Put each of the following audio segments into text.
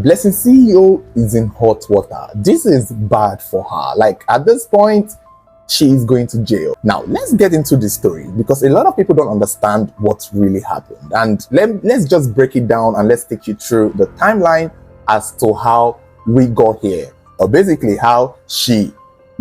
Blessing CEO is in hot water. This is bad for her. Like, at this point, she is going to jail. Now, let's get into the story because a lot of people don't understand what really happened. And let's just break it down and let's take you through the timeline as to how we got here, or basically how she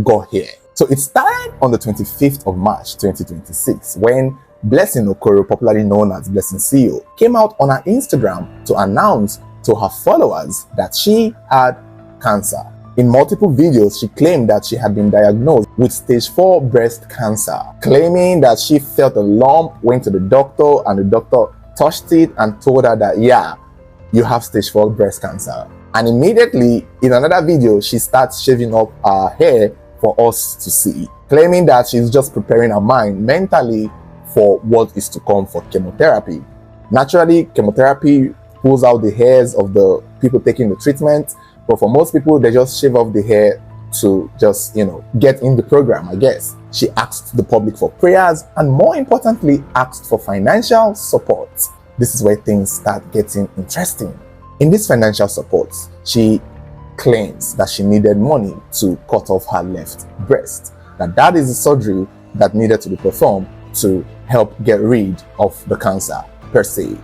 got here. So it started on the 25th of March 2026 when Blessing Okoro, popularly known as Blessing CEO, came out on her Instagram to announce to her followers that she had cancer. In multiple videos, she claimed that she had been diagnosed with stage 4 breast cancer, claiming that she felt a lump, went to the doctor, and the doctor touched it and told her that, yeah, you have stage 4 breast cancer. And immediately, in another video, she starts shaving up her hair for us to see, claiming that she's just preparing her mind mentally for what is to come for chemotherapy. Naturally, chemotherapy pulls out the hairs of the people taking the treatment, but for most people, they just shave off the hair to just, get in the program, I guess. She asked the public for prayers and, more importantly, asked for financial support. This is where things start getting interesting. In this financial support, she claims that she needed money to cut off her left breast. Now, that is the surgery that needed to be performed to help get rid of the cancer, per se.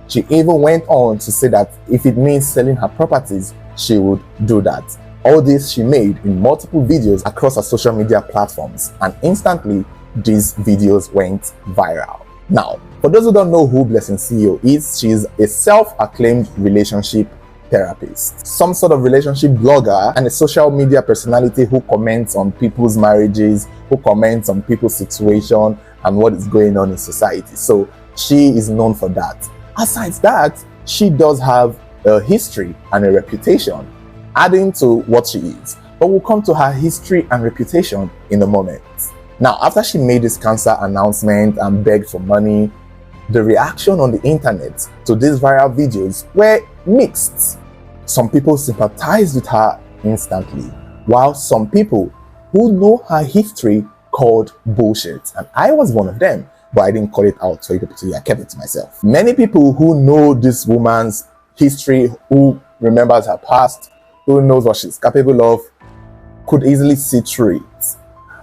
She even went on to say that if it means selling her properties, she would do that. All this she made in multiple videos across her social media platforms, and instantly these videos went viral. Now, for those who don't know who Blessing CEO is, she's a self-acclaimed relationship therapist, some sort of relationship blogger, and a social media personality who comments on people's marriages, who comments on people's situation and what is going on in society. So she is known for that. Aside that, she does have a history and a reputation, adding to what she is. But we'll come to her history and reputation in a moment. Now, after she made this cancer announcement and begged for money, the reaction on the internet to these viral videos were mixed. Some people sympathized with her instantly, while some people who know her history called bullshit. And I was one of them, but I didn't call it out for you people to hear. I kept it to myself. Many people who know this woman's history, who remembers her past, who knows what she's capable of, could easily see through it.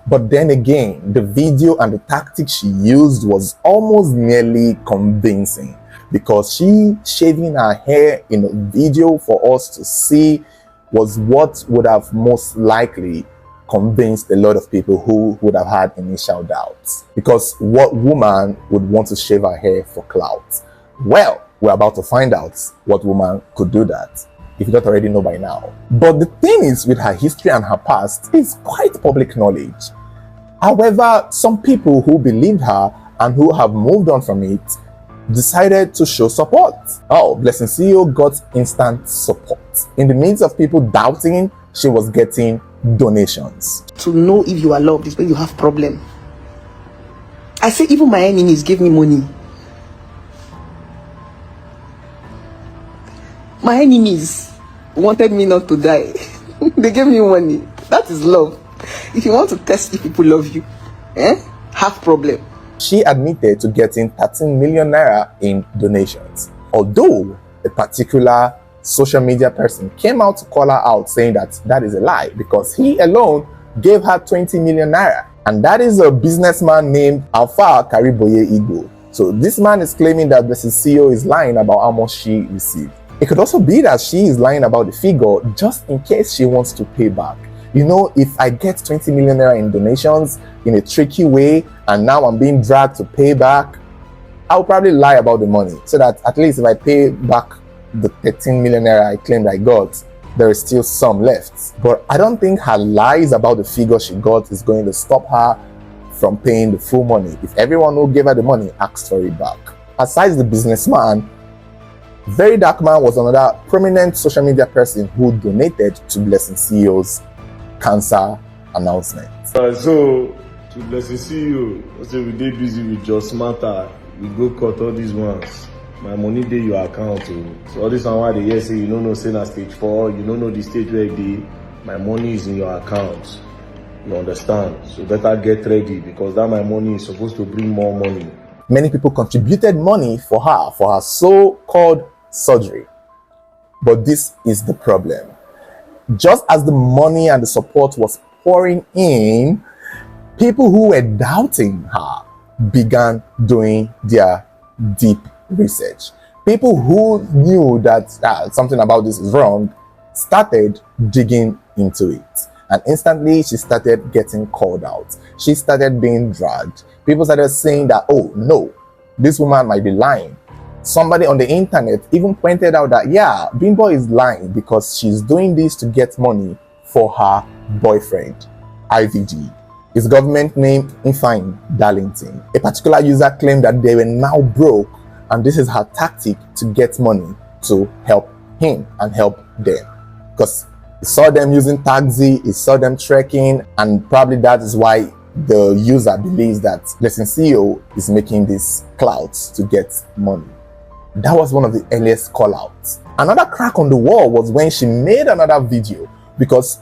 But then again, the video and the tactic she used was almost nearly convincing, because she shaving her hair in a video for us to see was what would have most likely convinced a lot of people who would have had initial doubts. Because what woman would want to shave her hair for clout? Well, we're about to find out what woman could do that, if you don't already know by now. But the thing is, with her history and her past, it's quite public knowledge. However, some people who believed her and who have moved on from it decided to show support. Oh, Blessing CEO got instant support. In the midst of people doubting, she was getting donations. To know if you are loved is when you have problem. I say even my enemies give me money. My enemies wanted me not to die. They gave me money. That is love. If you want to test if people love you, have problem. She admitted to getting 13 million naira in donations, although a particular social media person came out to call her out, saying that that is a lie, because he alone gave her 20 million naira. And that is a businessman named Alpha Kariboye Igbo. So this man is claiming that the CEO is lying about how much she received. It could also be that she is lying about the figure just in case she wants to pay back. If I get 20 million naira in donations in a tricky way and now I'm being dragged to pay back, I'll probably lie about the money, so that at least if I pay back the 13 million naira I claimed I got, there is still some left. But I don't think her lies about the figure she got is going to stop her from paying the full money if everyone who gave her the money asked for it back. Aside the businessman, Very Dark Man was another prominent social media person who donated to Blessing CEO's cancer announcement. So to Blessing CEO, say we dey busy with just matter, we go cut all these ones. My money dey your account. So all this one why they hear say you don't know say na stage 4, you don't know the stage where it dey. My money is in your account. You understand? So better get ready, because that my money is supposed to bring more money. Many people contributed money for her so-called surgery. But this is the problem. Just as the money and the support was pouring in, people who were doubting her began doing their deep research. People who knew that something about this is wrong started digging into it. And instantly she started getting called out. She started being dragged. People started saying that, oh no, this woman might be lying. Somebody on the internet even pointed out that, yeah, Bimbo is lying because she's doing this to get money for her boyfriend, IVD. His government name, Infine Darlington. A particular user claimed that they were now broke, and this is her tactic to get money to help him and help them. Because he saw them using taxi, he saw them trekking, and probably that is why the user believes that Blessing CEO is making these clouds to get money. That was one of the earliest call-outs. Another crack on the wall was when she made another video, because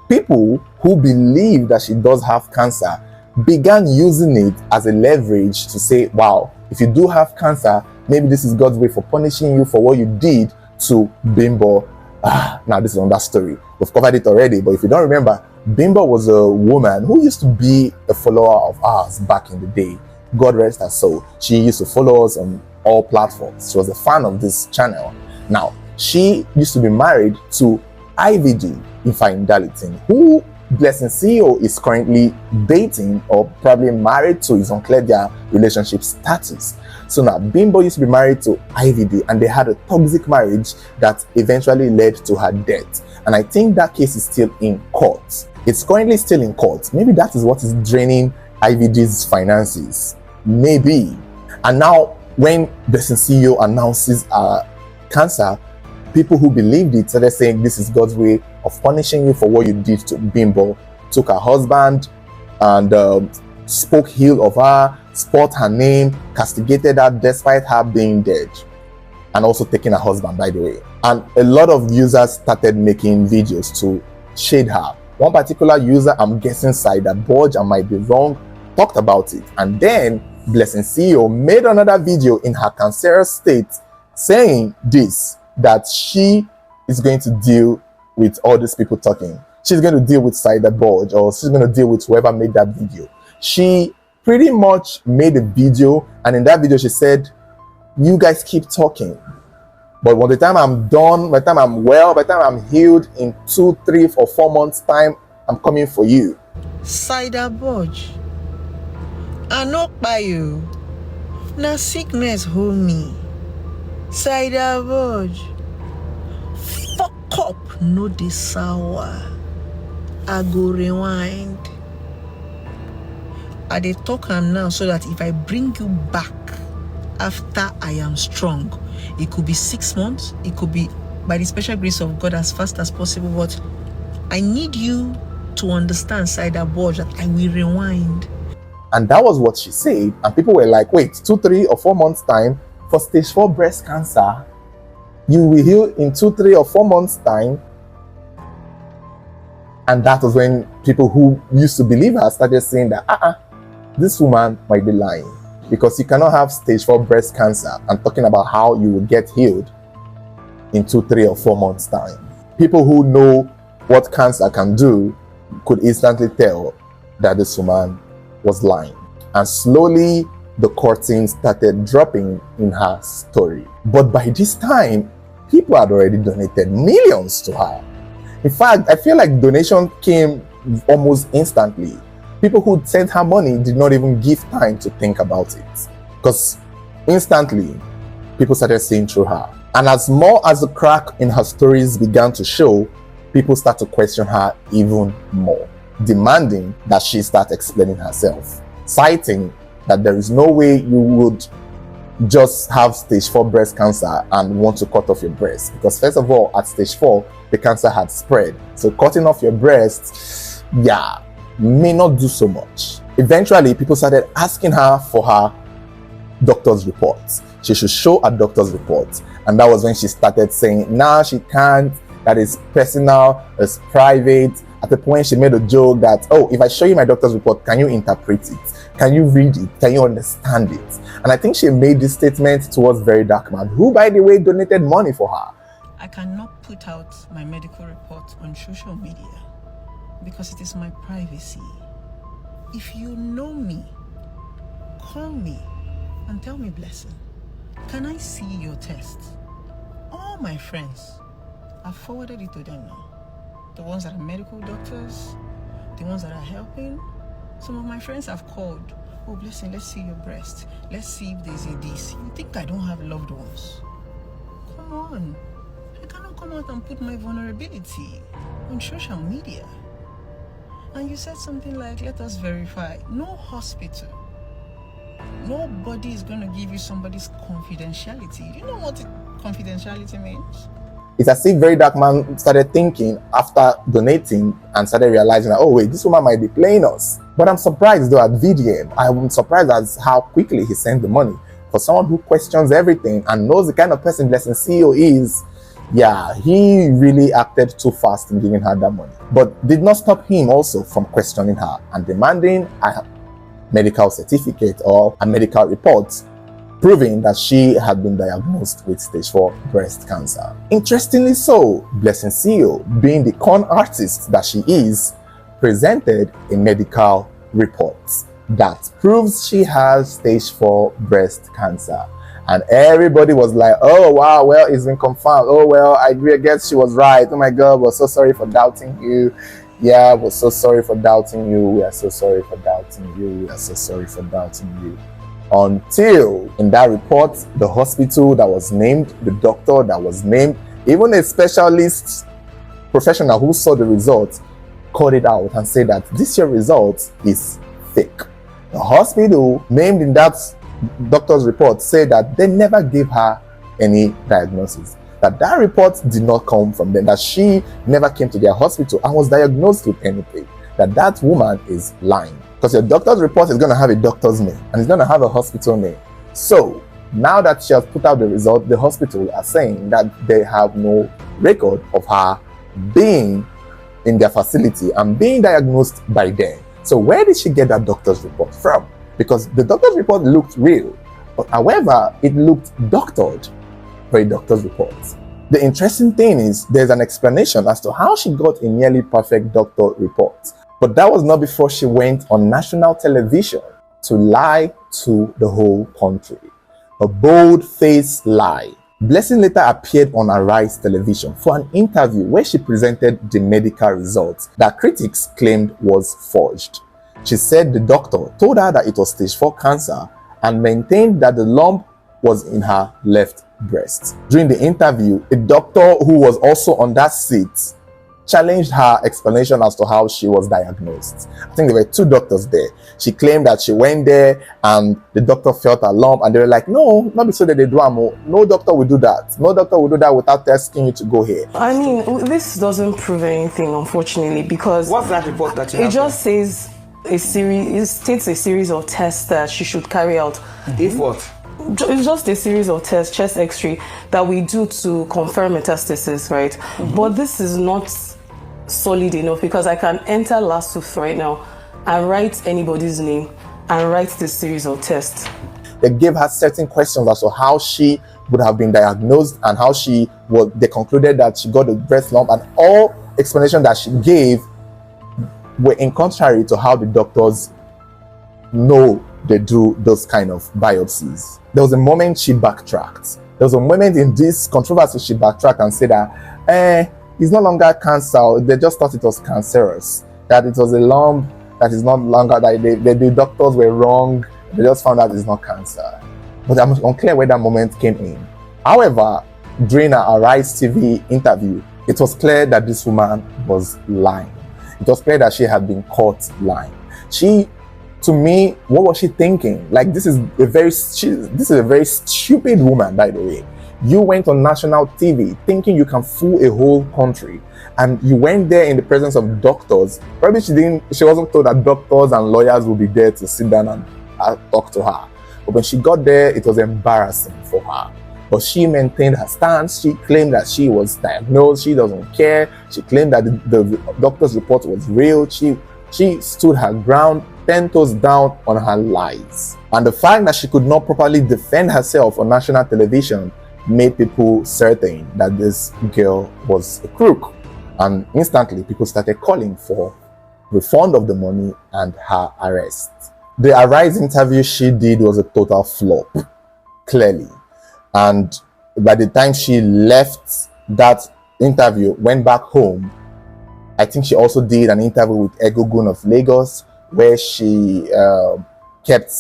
people who believe that she does have cancer began using it as a leverage to say, wow, if you do have cancer, maybe this is God's way for punishing you for what you did to Bimbo. Now this is another story. We've covered it already, but if you don't remember, Bimbo was a woman who used to be a follower of ours back in the day. God rest her soul. She used to follow us on all platforms. She was a fan of this channel. Now, she used to be married to IVD, Infine Darlington, who Blessing CEO is currently dating or probably married to. Is unclear their relationship status. So now Bimbo used to be married to IVD, and they had a toxic marriage that eventually led to her death. And I think that case is still in court. It's currently still in court. Maybe that is what is draining IVD's finances. Maybe. And now when Blessing CEO announces cancer, people who believed it started saying this is God's way of punishing you for what you did to Bimbo. Took her husband and spoke ill of her, spoke her name, castigated her despite her being dead, and also taking her husband, by the way. And a lot of users started making videos to shade her. One particular user, I'm guessing Cider Borge, I might be wrong, talked about it. And then Blessing CEO made another video in her cancerous state saying this, that she is going to deal with all these people talking. She's going to deal with Cider Borge, or she's going to deal with whoever made that video. She pretty much made a video, and in that video she said, you guys keep talking, but by the time I'm done, by the time I'm well, by the time I'm healed in 2, 3 or 4 months time, I'm coming for you. Cider Borge, I not by you. Now sickness hold me. Cider Borge, fuck up, no this sour. I go rewind. I dey talk am now so that if I bring you back after I am strong, it could be 6 months, it could be by the special grace of God as fast as possible, but I need you to understand, Cider Borge, that I will rewind. And that was what she said, and people were like, wait, 2, 3 or 4 months time for stage 4 breast cancer, you will heal in 2, 3 or 4 months time. And that was when people who used to believe her started saying that this woman might be lying, because you cannot have stage 4 breast cancer and talking about how you will get healed in 2, 3 or 4 months time. People who know what cancer can do could instantly tell that this woman was lying. And slowly the curtain started dropping in her story. But by this time, people had already donated millions to her. In fact, I feel like donation came almost instantly. People who sent her money did not even give time to think about it, because instantly people started seeing through her. And as more as the crack in her stories began to show, people start to question her even more, demanding that she start explaining herself, citing that there is no way you would just have stage 4 breast cancer and want to cut off your breast, because first of all, at stage 4 the cancer had spread, so cutting off your breast may not do so much. Eventually people started asking her for her doctor's reports. She should show a doctor's report, and that was when she started saying, nah, she can't, that is personal, it's private. At the point she made a joke that, oh, if I show you my doctor's report, can you interpret it? Can you read it? Can you understand it? And I think she made this statement towards Very Dark Man, who, by the way, donated money for her. I cannot put out my medical report on social media because it is my privacy. If you know me, call me and tell me, Blessing, can I see your test? All my friends, I've forwarded it to them now. The ones that are medical doctors, the ones that are helping. Some of my friends have called. Oh, Blessing, let's see your breast. Let's see if there's a this. You think I don't have loved ones? Come on. I cannot come out and put my vulnerability on social media. And you said something like, let us verify. No hospital. Nobody is going to give you somebody's confidentiality. Do you know what confidentiality means? It's as if Very Dark Man started thinking after donating and started realizing that, oh wait, this woman might be playing us. But I'm surprised though at VDM. I'm surprised at how quickly he sent the money. For someone who questions everything and knows the kind of person Blessing CEO is, yeah, he really acted too fast in giving her that money. But did not stop him also from questioning her and demanding a medical certificate or a medical report proving that she had been diagnosed with stage 4 breast cancer. Interestingly so, Blessing CEO, being the con artist that she is, presented a medical report that proves she has stage 4 breast cancer. And everybody was like, oh wow, well, it's been confirmed. Oh well, I guess she was right. Oh my God, we're so sorry for doubting you. Yeah, we're so sorry for doubting you. We are so sorry for doubting you. We are so sorry for doubting you. Until in that report, the hospital that was named, the doctor that was named, even a specialist professional who saw the results called it out and said that this your result is fake. The hospital named in that doctor's report said that they never gave her any diagnosis, that report did not come from them, that she never came to their hospital and was diagnosed with anything, that woman is lying. Because your doctor's report is going to have a doctor's name and it's going to have a hospital name. So now that she has put out the result, the hospital are saying that they have no record of her being in their facility and being diagnosed by them. So where did she get that doctor's report from? Because the doctor's report looked real, but however, it looked doctored for a doctor's report. The interesting thing is there's an explanation as to how she got a nearly perfect doctor report. But that was not before she went on national television to lie to the whole country. A bold-faced lie. Blessing later appeared on Arise television for an interview where she presented the medical results that critics claimed was forged. She said the doctor told her that it was stage 4 cancer and maintained that the lump was in her left breast. During the interview, a doctor who was also on that seat challenged her explanation as to how she was diagnosed. I think there were 2 doctors there. She claimed that she went there and the doctor felt a lump and they were like, no, not so that they do amo. No doctor will do that. No doctor will do that without asking you to go here. I mean, this doesn't prove anything, unfortunately, because what's that report that you have? It just says it states a series of tests that she should carry out. If what? It's just a series of tests, chest x-ray, that we do to confirm metastasis, right? But this is not solid enough because I can enter LastSuth right now and write anybody's name and write this series of tests. They gave her certain questions as to how she would have been diagnosed and how they concluded that she got a breast lump, and all explanation that she gave were in contrary to how the doctors know they do those kind of biopsies. There was a moment she backtracked. There was a moment in this controversy she backtracked and said that it's no longer cancer. They just thought it was cancerous. That it was a lump that is not longer, that the doctors were wrong. They just found out it's not cancer. But I'm unclear where that moment came in. However, during a Arise TV interview, it was clear that this woman was lying. It was clear that she had been caught lying. To me, what was she thinking? Like, this is a very stupid woman, by the way. You went on national TV thinking you can fool a whole country, and you went there in the presence of doctors. Probably she wasn't told that doctors and lawyers would be there to sit down and talk to her. But when she got there, it was embarrassing for her. But she maintained her stance. She claimed that she was diagnosed. She doesn't care. She claimed that the doctor's report was real. She stood her ground, 10 toes down on her lies. And the fact that she could not properly defend herself on national television made people certain that this girl was a crook. And instantly, people started calling for refund of the money and her arrest. The Arise interview she did was a total flop, clearly. And by the time she left that interview, went back home, I think she also did an interview with Egungun of Lagos, where she kept,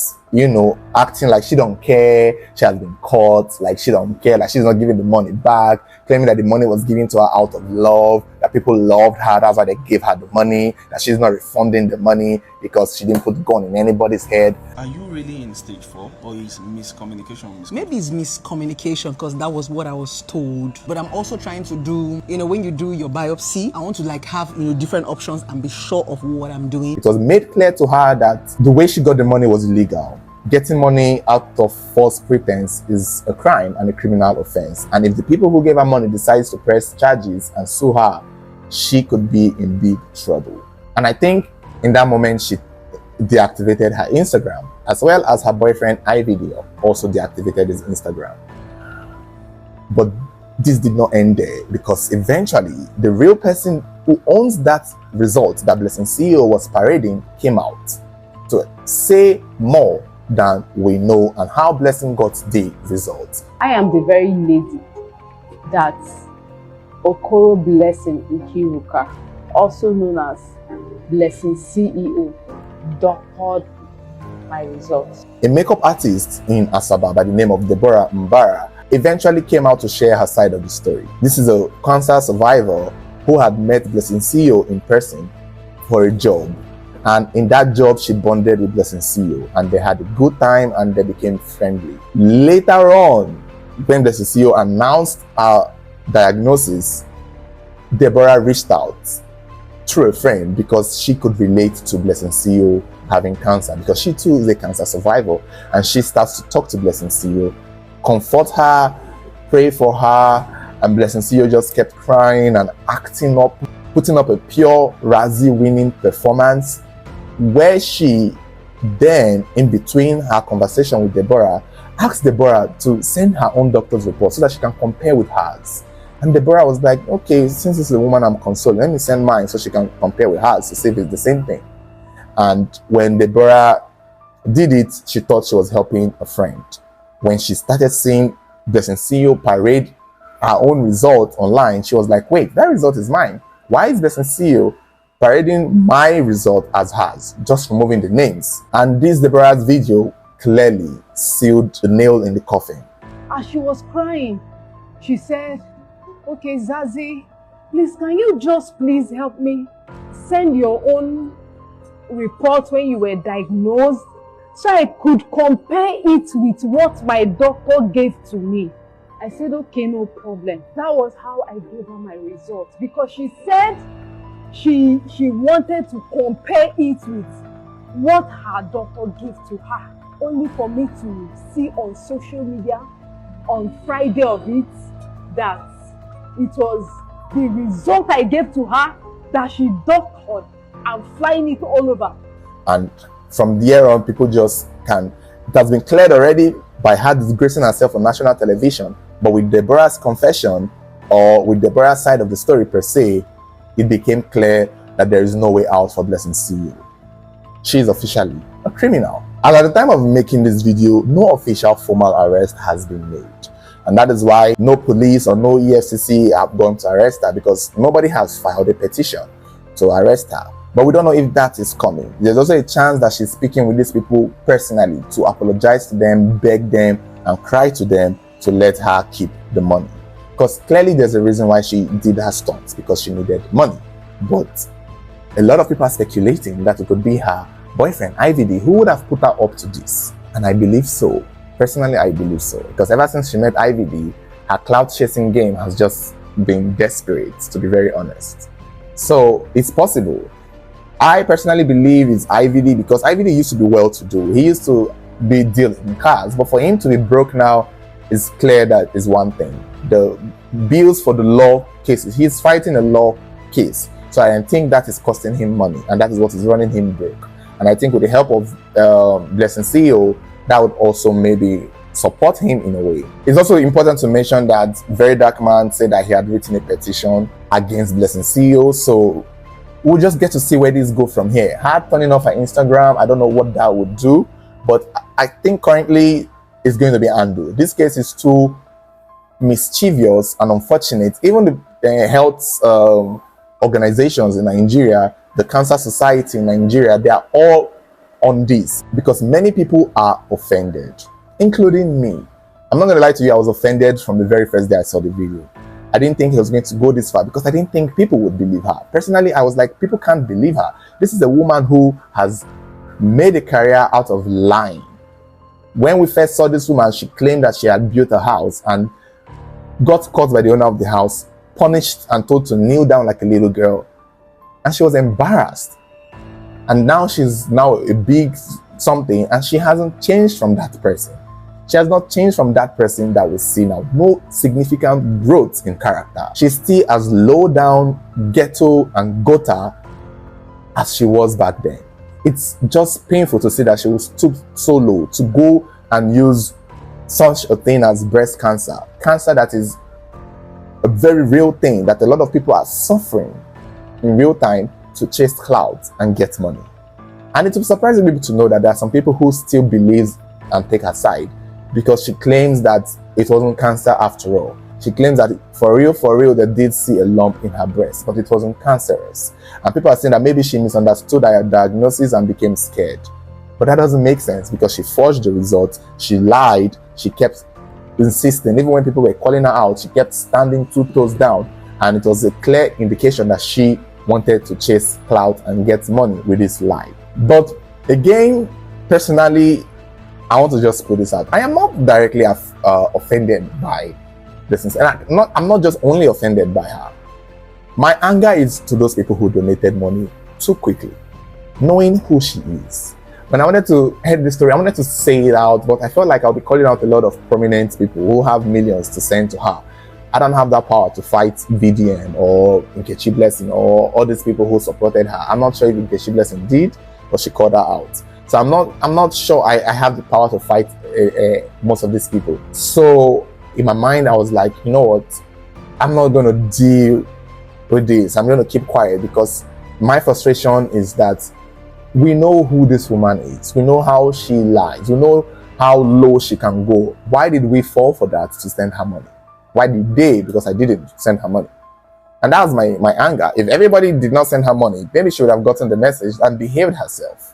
acting like she don't care, she has been caught, like she don't care, like she's not giving the money back, claiming that the money was given to her out of love, that people loved her, that's why they gave her the money, that she's not refunding the money because she didn't put gun in anybody's head. Are you really in stage 4, or is miscommunication? Maybe it's miscommunication because that was what I was told. But I'm also trying to do, when you do your biopsy, I want to have, different options and be sure of what I'm doing. It was made clear to her that the way she got the money was illegal. Getting money out of false pretense is a crime and a criminal offense. And if the people who gave her money decides to press charges and sue her, she could be in big trouble. And I think in that moment, she deactivated her Instagram, as well as her boyfriend IVD also deactivated his Instagram. But this did not end there, because eventually the real person who owns that result that Blessing CEO was parading came out to say more than we know and how Blessing got the results. I am the very lady that Okoro Blessing Ikiruka, also known as Blessing CEO, doctored my results. A makeup artist in Asaba by the name of Deborah Mbara eventually came out to share her side of the story. This is a cancer survivor who had met Blessing CEO in person for a job. And in that job, she bonded with Blessing CEO and they had a good time and they became friendly. Later on, when Blessing CEO announced her diagnosis, Deborah reached out through a friend because she could relate to Blessing CEO having cancer, because she too is a cancer survivor. And she starts to talk to Blessing CEO, comfort her, pray for her, and Blessing CEO just kept crying and acting up, putting up a pure Razzie winning performance, where she then, in between her conversation with Deborah, asked Deborah to send her own doctor's report so that she can compare with hers. And Deborah was like, okay, since this is a woman I'm consoling, let me send mine so she can compare with hers to see if it's the same thing. And when Deborah did it, she thought she was helping a friend. When she started seeing Blessing CEO parade her own result online, she was like, wait, that result is mine. Why is Blessing CEO parading my result as hers, just removing the names? And this Deborah's video clearly sealed the nail in the coffin. As she was crying, she said, okay, Zazie, please, can you just please help me send your own report when you were diagnosed so I could compare it with what my doctor gave to me? I said, okay, no problem. That was how I gave her my results, because she said she wanted to compare it with what her doctor gave to her, only for me to see on social media on Friday of it that it was the result I gave to her that she doctored and flying it all over. And from there on, people just can, it has been cleared already by her disgracing herself on national television. But with Deborah's confession, or with Deborah's side of the story per se, it became clear that there is no way out for Blessing CEO. She is officially a criminal. And at the time of making this video, no official formal arrest has been made. And that is why no police or no EFCC have gone to arrest her, because nobody has filed a petition to arrest her. But we don't know if that is coming. There's also a chance that she's speaking with these people personally to apologize to them, beg them, and cry to them to let her keep the money. Because clearly there's a reason why she did her stunts, because she needed money. But a lot of people are speculating that it could be her boyfriend, IVD, who would have put her up to this. And I believe so. Personally, I believe so. Because ever since she met IVD, her clout chasing game has just been desperate, to be very honest. So it's possible. I personally believe it's IVD, because IVD used to be well-to-do. He used to be dealing in cars. But for him to be broke now, it's clear that is one thing. The bills for the law cases, he's fighting a law case. So I think that is costing him money, and that is what is running him broke. And I think with the help of Blessing CEO, that would also maybe support him in a way. It's also important to mention that Very Dark Man said that he had written a petition against Blessing CEO, so we'll just get to see where this goes from here. Her turning off her Instagram, I don't know what that would do, but I think currently it's going to be handled. This case is too mischievous and unfortunate. Even the health organizations in Nigeria, the Cancer Society in Nigeria, they are all on this because many people are offended, including me. I'm not going to lie to you, I was offended from the very first day I saw the video. I didn't think he was going to go this far because I didn't think people would believe her. Personally, I was like, people can't believe her. This is a woman who has made a career out of lying. When we first saw this woman, she claimed that she had built a house and got caught by the owner of the house, punished and told to kneel down like a little girl. And she was embarrassed. And now she's now a big something and she hasn't changed from that person. She has not changed from that person that we see now. No significant growth in character. She's still as low down, ghetto and gutter as she was back then. It's just painful to see that she was stoop so low to go and use such a thing as breast cancer. Cancer that is a very real thing that a lot of people are suffering in real time to chase clouds and get money. And it will surprise people to know that there are some people who still believe and take her side because she claims that it wasn't cancer after all. She claims that for real, they did see a lump in her breast, but it wasn't cancerous. And people are saying that maybe she misunderstood her diagnosis and became scared. But that doesn't make sense because she forged the results, she lied, she kept insisting. Even when people were calling her out, she kept standing 2 toes down. And it was a clear indication that she wanted to chase clout and get money with this lie. But again, personally, I want to just put this out. I am not directly offended by this. And I'm not just only offended by her. My anger is to those people who donated money too quickly, knowing who she is. When I wanted to head this story, I wanted to say it out, but I felt like I'll be calling out a lot of prominent people who have millions to send to her. I don't have that power to fight VDM or Nkechi Blessing or all these people who supported her. I'm not sure if Nkechi Blessing did, but she called her out. So I'm not sure I have the power to fight most of these people. So in my mind, I was like, you know what? I'm not going to deal with this. I'm going to keep quiet because my frustration is that we know who this woman is. We know how she lies. We know how low she can go. Why did we fall for that to send her money? Why did they? Because I didn't send her money. And that was my anger. If everybody did not send her money, maybe she would have gotten the message and behaved herself.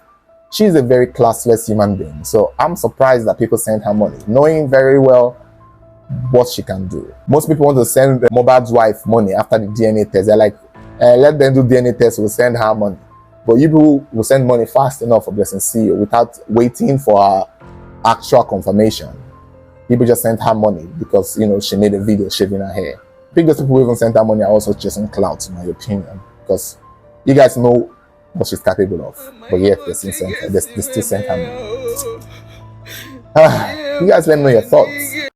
She's a very classless human being. So I'm surprised that people sent her money, knowing very well what she can do. Most people want to send Mohbad's wife money after the DNA test. They're like, let them do DNA test, we'll send her money. But you people will send money fast enough for Blessing CEO without waiting for her actual confirmation. People just sent her money because, you know, she made a video shaving her hair. I think those people who even sent her money are also chasing clout, in my opinion, because you guys know what she's capable of. But yet, they still sent her money. You guys let me know your thoughts.